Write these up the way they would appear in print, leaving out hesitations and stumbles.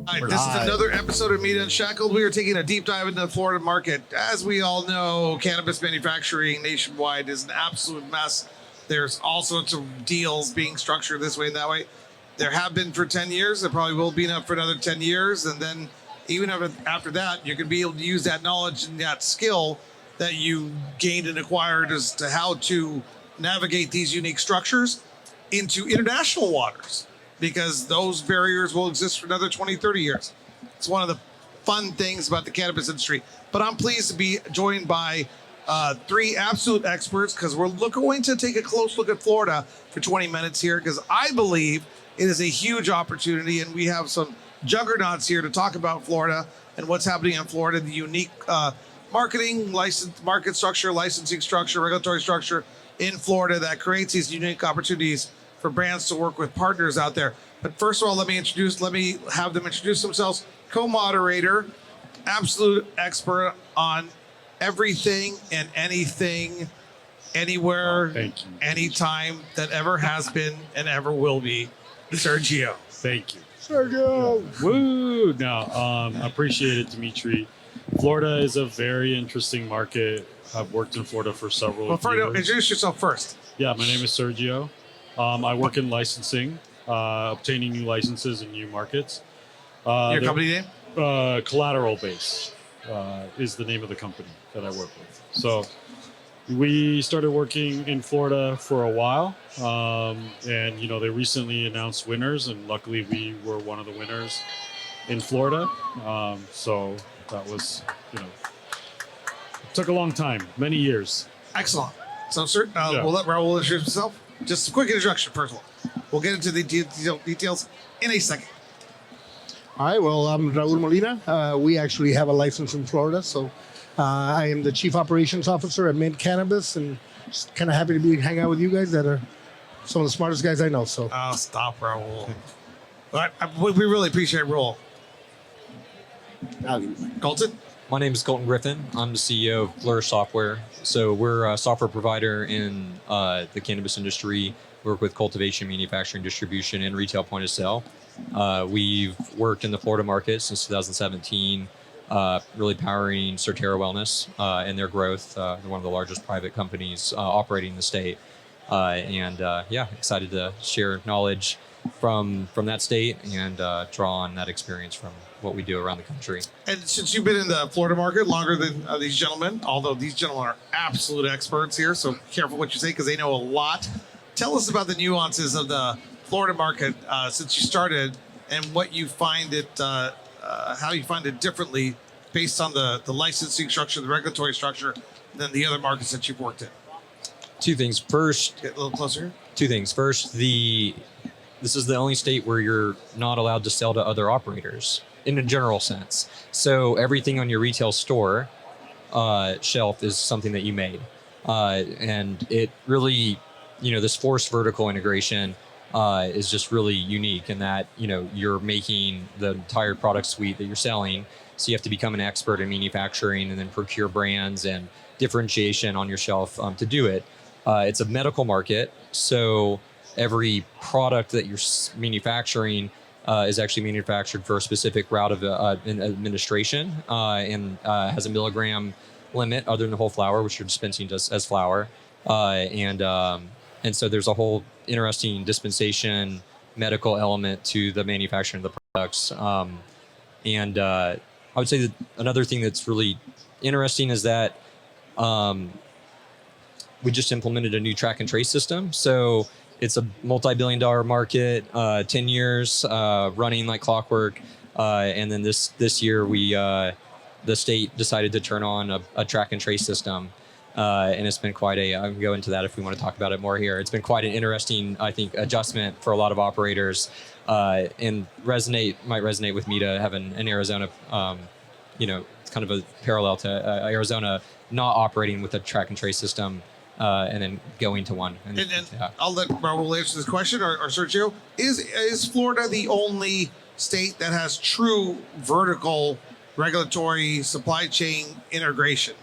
All right, this is another episode of Meat Unshackled. We are taking a deep dive into the Florida market. As we all know, cannabis manufacturing nationwide is an absolute mess. There's all sorts of deals being structured this way and that way. There have been for 10 years. There probably will be enough for another 10 years. And then even after that, you can be able to use that knowledge and that skill that you gained and acquired as to how to navigate these unique structures into international waters, because those barriers will exist for another 20, 30 years. It's one of the fun things about the cannabis industry. But I'm pleased to be joined by three absolute experts, because we're going to take a close look at Florida for 20 minutes here, because I believe it is a huge opportunity, and we have some juggernauts here to talk about Florida and what's happening in Florida, the unique market structure, licensing structure, regulatory structure in Florida that creates these unique opportunities for brands to work with partners out there. But first of all, let me have them introduce themselves. Co-moderator, absolute expert on everything and anything, anywhere, anytime that ever has been and ever will be. Sergio. Thank you. Sergio. Woo! No, I appreciate it, Dimitri. Florida is a very interesting market. I've worked in Florida for several years. Introduce yourself first. Yeah, my name is Sergio. I work in licensing, obtaining new licenses in new markets. Your company name? Collateral Base is the name of the company that I work with. So we started working in Florida for a while, and they recently announced winners, and luckily we were one of the winners in Florida. So that was, it took a long time, many years. Excellent. So, sir, we'll let Raul introduce himself. Just a quick introduction, first of all. We'll get into the details in a second. All right, well, I'm Raul Molina. We actually have a license in Florida, so I am the Chief Operations Officer at Mint Cannabis, and just kind of happy to be hanging out with you guys that are some of the smartest guys I know. So, oh, stop, Raul. But we really appreciate Raul. Colton? My name is Colton Griffin. I'm the CEO of Flourish Software. So we're a software provider in the cannabis industry. We work with cultivation, manufacturing, distribution, and retail point of sale. We've worked in the Florida market since 2017, really powering Certera Wellness and their growth. They're one of the largest private companies operating in the state. Excited to share knowledge from that state and draw on that experience from what we do around the country. And since you've been in the Florida market longer than these gentlemen, although these gentlemen are absolute experts here, so careful what you say because they know a lot. Tell us about the nuances of the Florida market since you started, and what you find it, how you find it differently based on the licensing structure, the regulatory structure, than the other markets that you've worked in. Two things. First, get a little closer. Two things. First, this is the only state where you're not allowed to sell to other operators in a general sense. So everything on your retail store shelf is something that you made. And it really, this forced vertical integration is just really unique in that, you're making the entire product suite that you're selling. So you have to become an expert in manufacturing and then procure brands and differentiation on your shelf to do it. It's a medical market. So every product that you're manufacturing is actually manufactured for a specific route of administration and has a milligram limit other than the whole flower, which you're dispensing just as flower. And so there's a whole interesting dispensation medical element to the manufacturing of the products. I would say that another thing that's really interesting is that we just implemented a new track and trace system. So it's a multi-billion-dollar market, 10 years running like clockwork. And then this year, the state decided to turn on a track and trace system. And it's been quite I can go into that if we want to talk about it more here. It's been quite an interesting, I think, adjustment for a lot of operators and might resonate with me to have an Arizona, it's kind of a parallel to Arizona not operating with a track and trace system. And then going to one. And I'll let Raul answer this question, or Sergio. Is Florida the only state that has true vertical regulatory supply chain integration?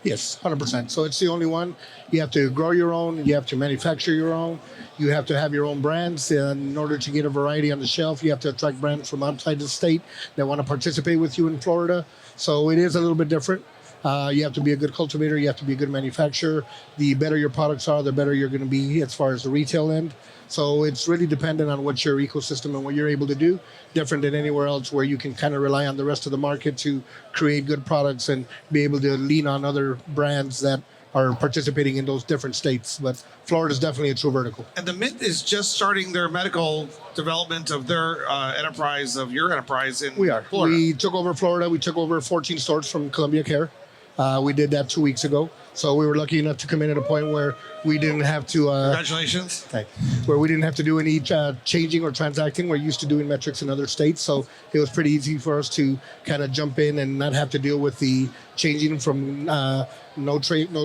Yes, 100%. So it's the only one. You have to grow your own. You have to manufacture your own. You have to have your own brands. In order to get a variety on the shelf, you have to attract brands from outside the state that want to participate with you in Florida. So it is a little bit different. You have to be a good cultivator. You have to be a good manufacturer. The better your products are, the better you're going to be as far as the retail end. So it's really dependent on what your ecosystem and what you're able to do, different than anywhere else where you can kind of rely on the rest of the market to create good products and be able to lean on other brands that are participating in those different states. But Florida is definitely a true vertical. And the Mint is just starting their medical development of their enterprise, of your enterprise in We are. Florida. We took over Florida. We took over 14 stores from Columbia Care. We did that 2 weeks ago. So we were lucky enough to come in at a point where we didn't have to Congratulations. where we didn't have to do any changing or transacting. We're used to doing metrics in other states, so it was pretty easy for us to kind of jump in and not have to deal with the changing from no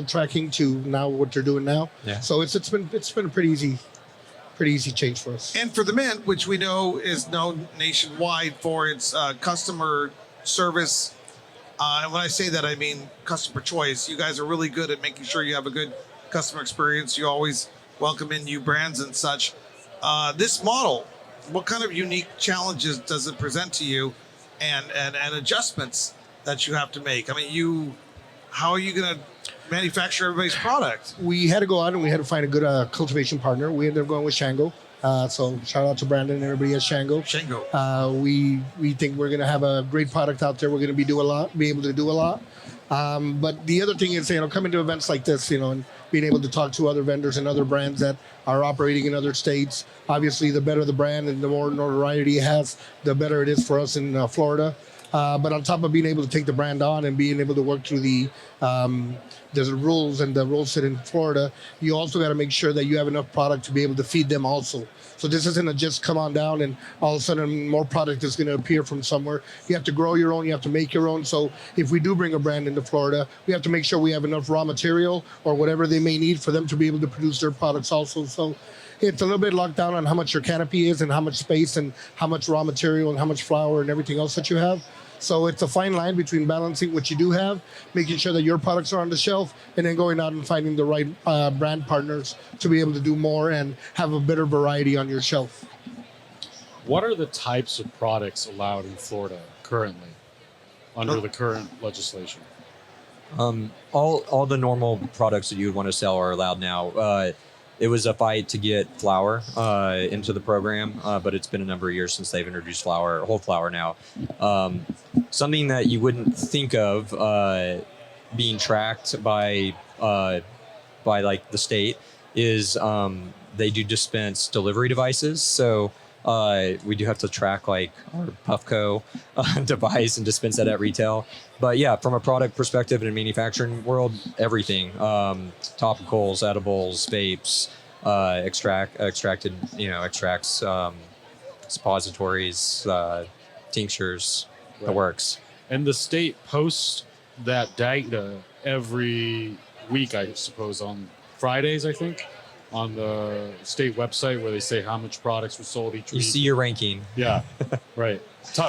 tracking to now what they're doing now. Yeah. So it's been a pretty easy change for us. And for the Mint, which we know is known nationwide for its customer service. And when I say that, I mean customer choice. You guys are really good at making sure you have a good customer experience. You always welcome in new brands and such. This model, what kind of unique challenges does it present to you, and adjustments that you have to make? I mean, how are you going to manufacture everybody's product? We had to go out and we had to find a good cultivation partner. We ended up going with Shango. So shout out to Brandon and everybody at Shango. We think we're going to have a great product out there. We're going to be able to do a lot. But the other thing is, coming to events like this, and being able to talk to other vendors and other brands that are operating in other states. Obviously, the better the brand and the more notoriety it has, the better it is for us in Florida. But on top of being able to take the brand on and being able to work through the rules and the rules set in Florida, you also got to make sure that you have enough product to be able to feed them also. So this isn't a just come on down and all of a sudden more product is going to appear from somewhere. You have to grow your own. You have to make your own. So if we do bring a brand into Florida, we have to make sure we have enough raw material or whatever they may need for them to be able to produce their products also. So it's a little bit locked down on how much your canopy is and how much space and how much raw material and how much flower and everything else that you have. So it's a fine line between balancing what you do have, making sure that your products are on the shelf, and then going out and finding the right brand partners to be able to do more and have a better variety on your shelf. What are the types of products allowed in Florida currently under the current legislation? All the normal products that you would want to sell are allowed now. It was a fight to get flower into the program, but it's been a number of years since they've introduced whole flower now. Something that you wouldn't think of being tracked by like the state is they do dispense delivery devices. So we do have to track like our Puffco device and dispense that at retail. But yeah, from a product perspective in a manufacturing world, everything, topicals, edibles, vapes, extracts, suppositories, tinctures, the works. And the state posts that data every week, I suppose, on Fridays, I think, on the state website where they say how much products were sold each week. You see your ranking. Yeah, right.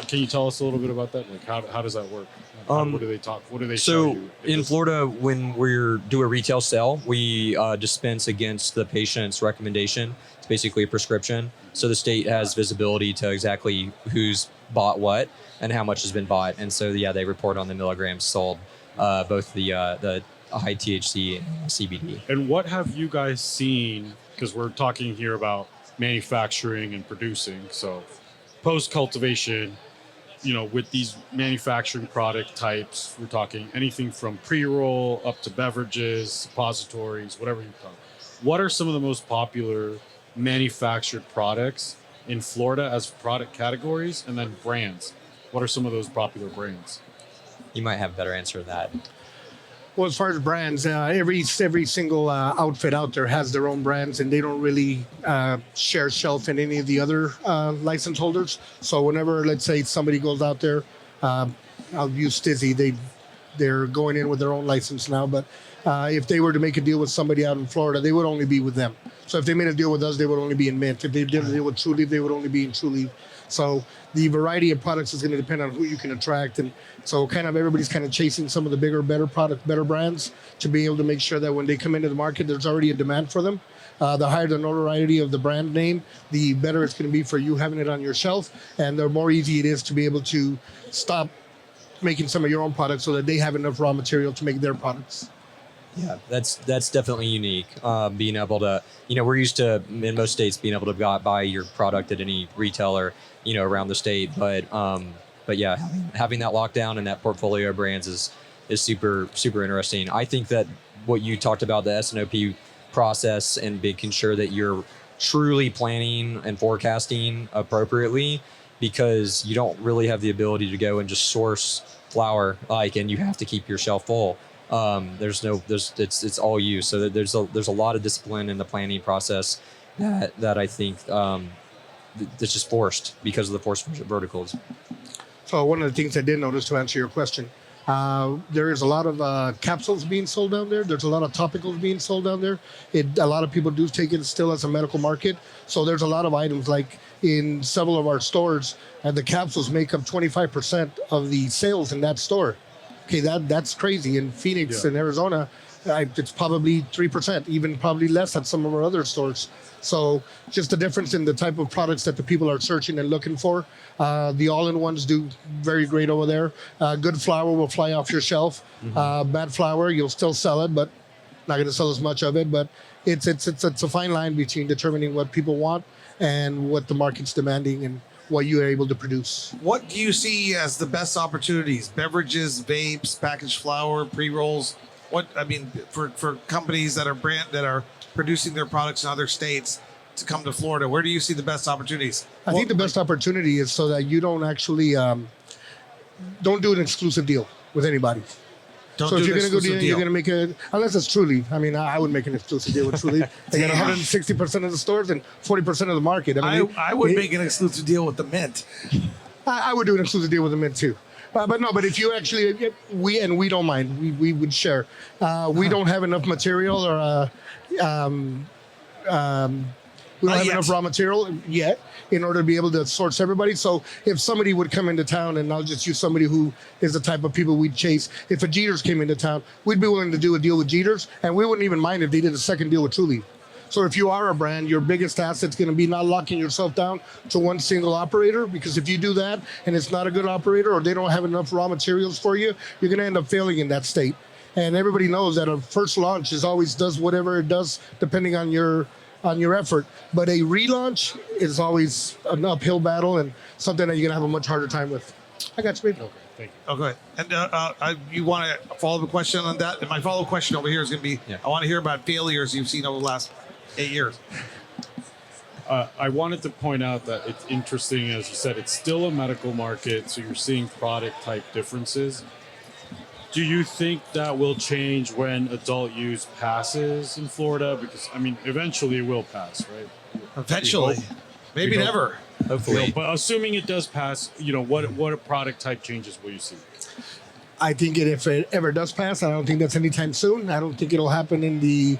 Can you tell us a little bit about that? Like, how does that work? What do they talk? What do they show you? So in Florida, when we do a retail sale, we dispense against the patient's recommendation. It's basically a prescription. So the state has visibility to exactly who's bought what and how much has been bought. And so, yeah, they report on the milligrams sold, both the high THC and CBD. And what have you guys seen? Because we're talking here about manufacturing and producing. So post cultivation, with these manufacturing product types, we're talking anything from pre-roll up to beverages, suppositories, whatever you call it. What are some of the most popular manufactured products in Florida as product categories, and then brands? What are some of those popular brands? You might have a better answer to that. Well, as far as brands, every single outfit out there has their own brands, and they don't really share shelf in any of the other license holders. So whenever, let's say, somebody goes out there, I'll use Stizzy. They're going in with their own license now, but If they were to make a deal with somebody out in Florida, they would only be with them. So if they made a deal with us, they would only be in Mint. If they did a deal with Trulieve, they would only be in Trulieve. So the variety of products is going to depend on who you can attract. And so kind of everybody's kind of chasing some of the bigger, better product, better brands to be able to make sure that when they come into the market, there's already a demand for them. The higher the notoriety of the brand name, the better it's going to be for you having it on your shelf. And the more easy it is to be able to stop making some of your own products so that they have enough raw material to make their products. Yeah, that's definitely unique. Being able to, we're used to in most states being able to buy your product at any retailer, around the state. But yeah, having that lockdown and that portfolio of brands is super interesting. I think that what you talked about, the S&OP process and making sure that you're truly planning and forecasting appropriately, because you don't really have the ability to go and just source flower and you have to keep your shelf full. It's all you. So there's a lot of discipline in the planning process that I think that's just forced because of the forced verticals. So one of the things I did notice, to answer your question, there is a lot of capsules being sold down there. There's a lot of topicals being sold down there. A lot of people do take it still as a medical market. So there's a lot of items like in several of our stores, and the capsules make up 25% of the sales in that store. Okay, that's crazy. In Phoenix and Arizona, it's probably 3%, even probably less at some of our other stores. So just the difference in the type of products that the people are searching and looking for. The all-in-ones do very great over there. Good flour will fly off your shelf. Bad flour, you'll still sell it, but not going to sell as much of it. But it's a fine line between determining what people want and what the market's demanding and what you are able to produce. What do you see as the best opportunities? Beverages, vapes, packaged flour, pre-rolls. For companies that are producing their products in other states to come to Florida, where do you see the best opportunities? I think the best opportunity is so that you don't actually don't do an exclusive deal with anybody. So if you're going to go deal, you're going to make unless it's Trulieve. I mean, I would make an exclusive deal with Trulieve. They got 160% of the stores and 40% of the market. I would make an exclusive deal with the Mint. I would do an exclusive deal with the Mint too. But if you actually, we don't mind. We would share. We don't have enough material or we don't have enough raw material yet in order to be able to source everybody. So if somebody would come into town, and I'll just use somebody who is the type of people we'd chase. If a Jeter's came into town, we'd be willing to do a deal with Jeter's, and we wouldn't even mind if they did a second deal with Trulieve. So if you are a brand, your biggest asset's going to be not locking yourself down to one single operator, because if you do that and it's not a good operator or they don't have enough raw materials for you, you're going to end up failing in that state. And everybody knows that a first launch always does whatever it does depending on your effort. But a relaunch is always an uphill battle and something that you're going to have a much harder time with. I got you, baby. Okay, thank you. Okay. And you want a follow-up question on that? And my follow-up question over here is going to be, I want to hear about failures you've seen over the last 8 years. I wanted to point out that it's interesting, as you said, it's still a medical market, so you're seeing product type differences. Do you think that will change when adult use passes in Florida? Because, eventually it will pass, right? Eventually. Maybe never. Hopefully. But assuming it does pass, what product type changes will you see? I think if it ever does pass, I don't think that's anytime soon. I don't think it'll happen in the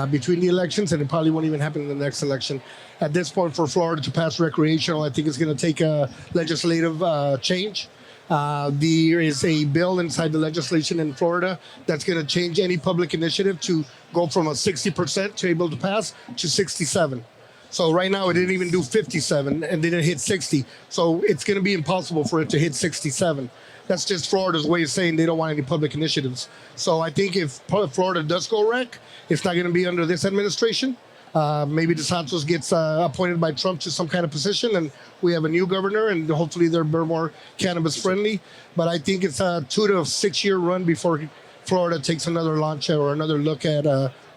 between the elections, and it probably won't even happen in the next election. At this point, for Florida to pass recreational, I think it's going to take a legislative change. There is a bill inside the legislation in Florida that's going to change any public initiative to go from a 60% to able to pass to 67. So right now it didn't even do 57 and didn't hit 60. So it's going to be impossible for it to hit 67. That's just Florida's way of saying they don't want any public initiatives. So I think if Florida does go rec, it's not going to be under this administration. Maybe DeSantis gets appointed by Trump to some kind of position, and we have a new governor, and hopefully they're more cannabis friendly. But I think it's a 2 to 6 year run before Florida takes another launch or another look at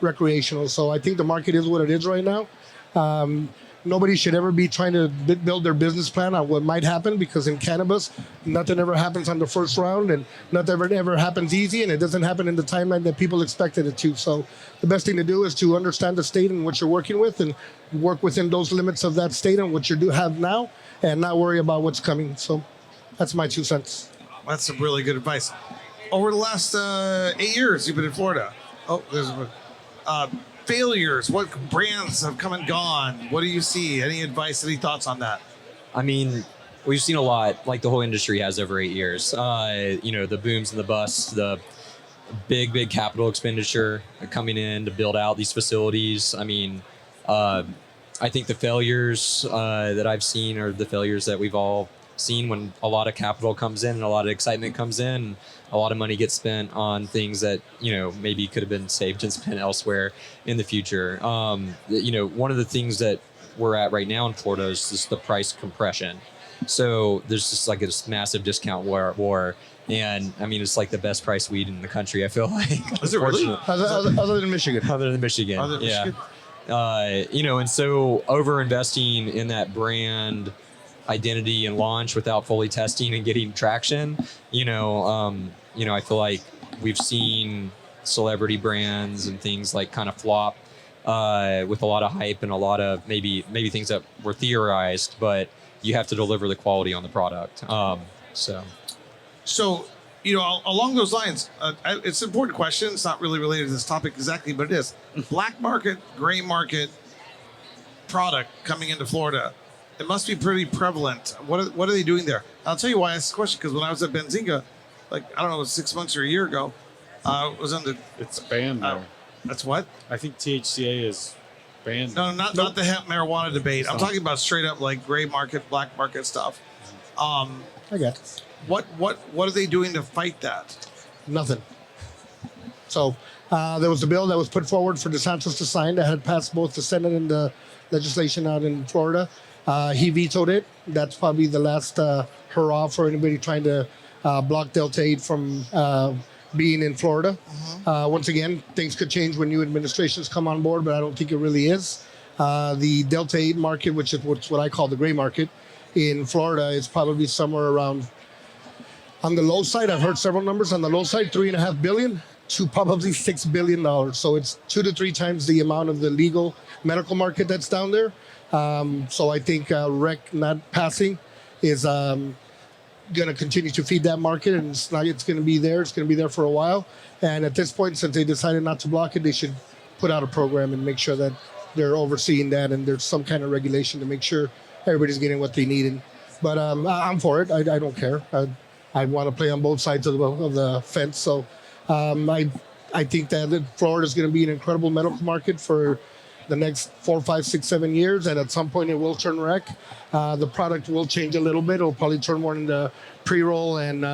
recreational. So I think the market is what it is right now. Nobody should ever be trying to build their business plan on what might happen, because in cannabis, nothing ever happens on the first round, and nothing ever happens easy, and it doesn't happen in the timeline that people expected it to. So the best thing to do is to understand the state and what you're working with, and work within those limits of that state and what you have now, and not worry about what's coming. So that's my 2 cents. That's some really good advice. Over the last 8 years you've been in Florida, Oh, there's failures. What brands have come and gone? What do you see? Any advice? Any thoughts on that? I mean, we've seen a lot, like the whole industry has over 8 years. The booms and the busts, the big capital expenditure coming in to build out these facilities. I mean, I think the failures that I've seen are the failures that we've all seen when a lot of capital comes in and a lot of excitement comes in. And a lot of money gets spent on things that, maybe could have been saved and spent elsewhere in the future. One of the things that we're at right now in Florida is just the price compression. So there's just like this massive discount war. And I mean, it's like the best price weed in the country, I feel like. Is it really? Other than Michigan. Other than Michigan. Other than yeah. Michigan? And so over investing in that brand identity and launch without fully testing and getting traction, I feel like we've seen celebrity brands and things like kind of flop with a lot of hype and a lot of maybe things that were theorized, but you have to deliver the quality on the product. So, along those lines, it's an important question. It's not really related to this topic exactly, but it is. Black market, gray market product coming into Florida. It must be pretty prevalent. What are they doing there? I'll tell you why I asked this question, because when I was at Benzinga, it was 6 months or a year ago, it was on the... It's banned now. That's what? I think THCA is banned. No, not the hemp marijuana debate. I'm talking about straight up like gray market, black market stuff. I got it. What are they doing to fight that? Nothing. So there was a bill that was put forward for DeSantis to sign that had passed both the Senate and the legislation out in Florida. He vetoed it. That's probably the last hurrah for anybody trying to block Delta 8 from being in Florida. Once again, things could change when new administrations come on board, but I don't think it really is. The Delta 8 market, which is what I call the gray market in Florida, is probably somewhere around, on the low side, I've heard several numbers, on the low side, $3.5 billion to probably $6 billion. So it's 2 to 3 times the amount of the legal medical market that's down there. So I think rec not passing is going to continue to feed that market, and it's going to be there. It's going to be there for a while. And at this point, since they decided not to block it, they should put out a program and make sure that they're overseeing that and there's some kind of regulation to make sure everybody's getting what they need. But I'm for it. I don't care. I want to play on both sides of the fence. So I think that Florida is going to be an incredible medical market for the next 4, 5, 6, 7 years, and at some point it will turn rec. The product will change a little bit. It'll probably turn more into pre-roll and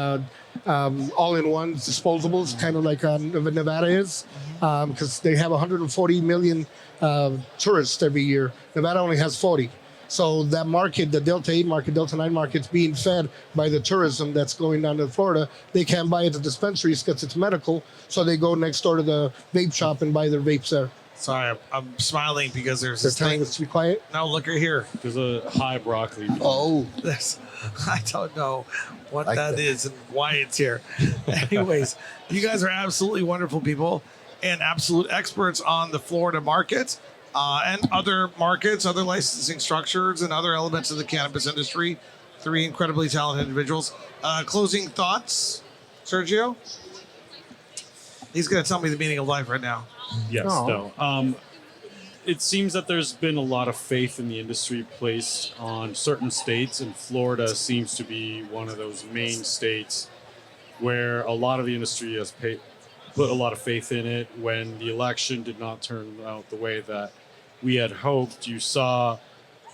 all-in-one disposables, kind of like Nevada is, because they have 140 million tourists every year. Nevada only has 40. So that market, the Delta 8 market, Delta 9 market's being fed by the tourism that's going down to Florida. They can't buy it at the dispensaries because it's medical, so they go next door to the vape shop and buy their vapes there. Sorry, I'm smiling because there's They're this telling thing. us to be quiet. No, look right here. There's a high broccoli. Oh, I don't know what Like that that. is and why it's here. Anyways, you guys are absolutely wonderful people and absolute experts on the Florida market and other markets, other licensing structures, and other elements of the cannabis industry. 3 incredibly talented individuals. Closing thoughts, Sergio? He's going to tell me the meaning of life right now. Yes, Oh. no. It seems that there's been a lot of faith in the industry placed on certain states, and Florida seems to be one of those main states where a lot of the industry has put a lot of faith in it. When the election did not turn out the way that we had hoped, you saw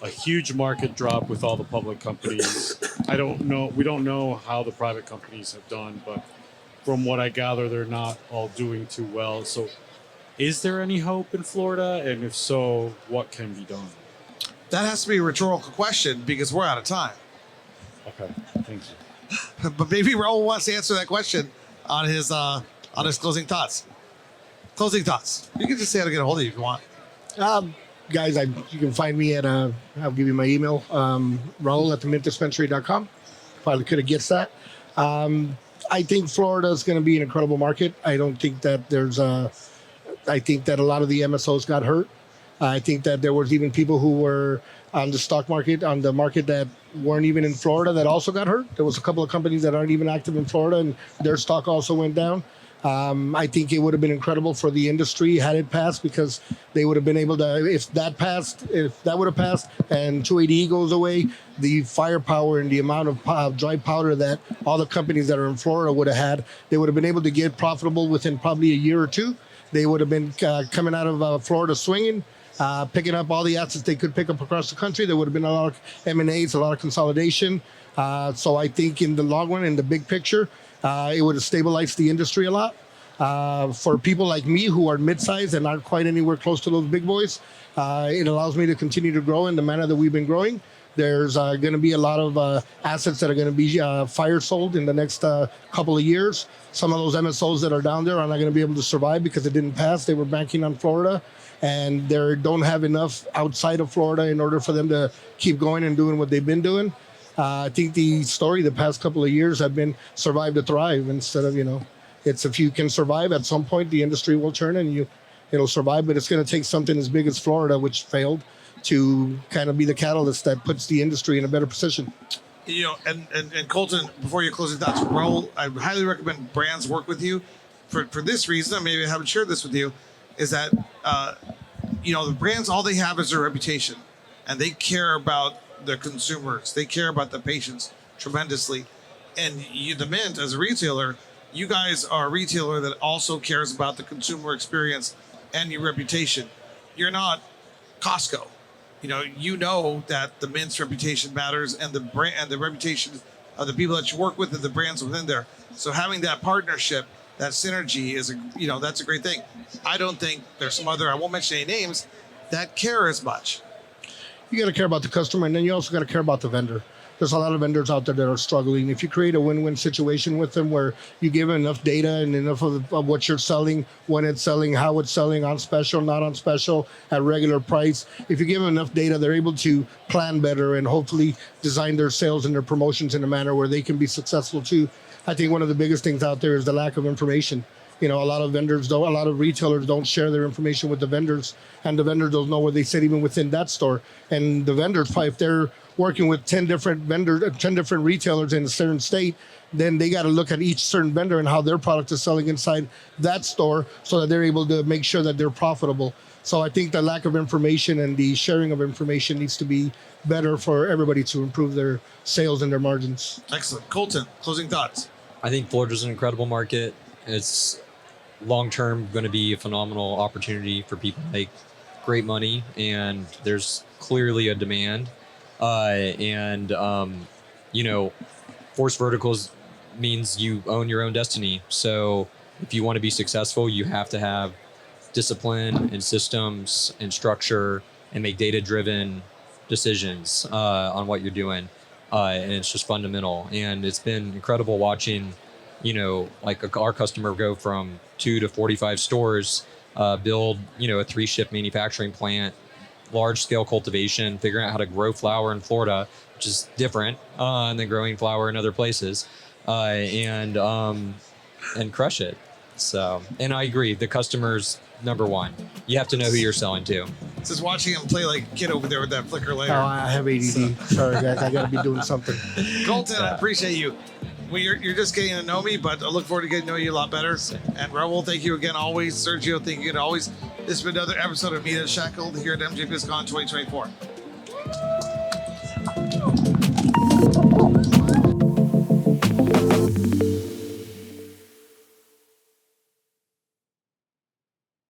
a huge market drop with all the public companies. We don't know how the private companies have done, but from what I gather, they're not all doing too well. So is there any hope in Florida? And if so, what can be done? That has to be a rhetorical question because we're out of time. Okay, thank you. But maybe Raul wants to answer that question on his closing thoughts. Closing thoughts. You can just say how to get a hold of you if you want. guys, you can find me at, I'll give you my email, Raul at themintdispensary.com. Probably could have guessed that. I think Florida is going to be an incredible market. I don't think that I think that a lot of the MSOs got hurt. I think that there was even people who were on the stock market, on the market that weren't even in Florida that also got hurt. There was a couple of companies that aren't even active in Florida and their stock also went down. I think it would have been incredible for the industry had it passed, because they would have been able to, if that would have passed and 280E goes away, the firepower and the amount of dry powder that all the companies that are in Florida would have had, they would have been able to get profitable within probably a year or two. They would have been coming out of Florida swinging, picking up all the assets they could pick up across the country. There would have been a lot of M&As, a lot of consolidation. So I think in the long run, in the big picture, it would have stabilized the industry a lot. For people like me who are mid-sized and aren't quite anywhere close to those big boys, it allows me to continue to grow in the manner that we've been growing. There's going to be a lot of assets that are going to be fire sold in the next couple of years. Some of those MSOs that are down there are not going to be able to survive because it didn't pass. They were banking on Florida, and they don't have enough outside of Florida in order for them to keep going and doing what they've been doing. I think the story the past couple of years have been survive to thrive instead of, it's if you can survive at some point, the industry will turn and it'll survive, but it's going to take something as big as Florida, which failed, to kind of be the catalyst that puts the industry in a better position. And Colton, before your closing thoughts, Raul, I highly recommend brands work with you for this reason. Maybe I haven't shared this with you, is that, the brands, all they have is their reputation, and they care about the consumers. They care about the patients tremendously. And the Mint, as a retailer, you guys are a retailer that also cares about the consumer experience and your reputation. You're not Costco. You know that the Mint's reputation matters, and the brand and the reputation of the people that you work with and the brands within there. So having that partnership, that synergy is that's a great thing. I don't think there's some other, I won't mention any names, that care as much. You got to care about the customer, and then you also got to care about the vendor. There's a lot of vendors out there that are struggling. If you create a win-win situation with them where you give them enough data and enough of what you're selling, when it's selling, how it's selling, on special, not on special, at regular price, if you give them enough data, they're able to plan better and hopefully design their sales and their promotions in a manner where they can be successful too. I think one of the biggest things out there is the lack of information. A lot of retailers don't share their information with the vendors, and the vendors don't know where they sit even within that store. And the vendors, if they're working with 10 different retailers in a certain state, then they got to look at each certain vendor and how their product is selling inside that store so that they're able to make sure that they're profitable. So I think the lack of information and the sharing of information needs to be better for everybody to improve their sales and their margins. Excellent. Colton, closing thoughts. I think Florida's an incredible market. It's long-term going to be a phenomenal opportunity for people to make great money, and there's clearly a demand. Forced verticals means you own your own destiny. So if you want to be successful, you have to have discipline and systems and structure and make data-driven decisions on what you're doing. And it's just fundamental. And it's been incredible watching, our customer go from 2 to 45 stores, build, a 3-shift manufacturing plant, large scale cultivation, figuring out how to grow flower in Florida, which is different than growing flower in other places, and crush it. So, and I agree, the customer's number one. You have to know who you're selling to. This is watching him play like a kid over there with that flicker later. Oh, I have ADD. Sorry, guys. I got to be doing something. Colton, I appreciate you. Well, you're just getting to know me, but I look forward to getting to know you a lot better. And Raul, thank you again always. Sergio, thank you again always. This has been another episode of Meet Unshackled here at MJ BizCon 2024.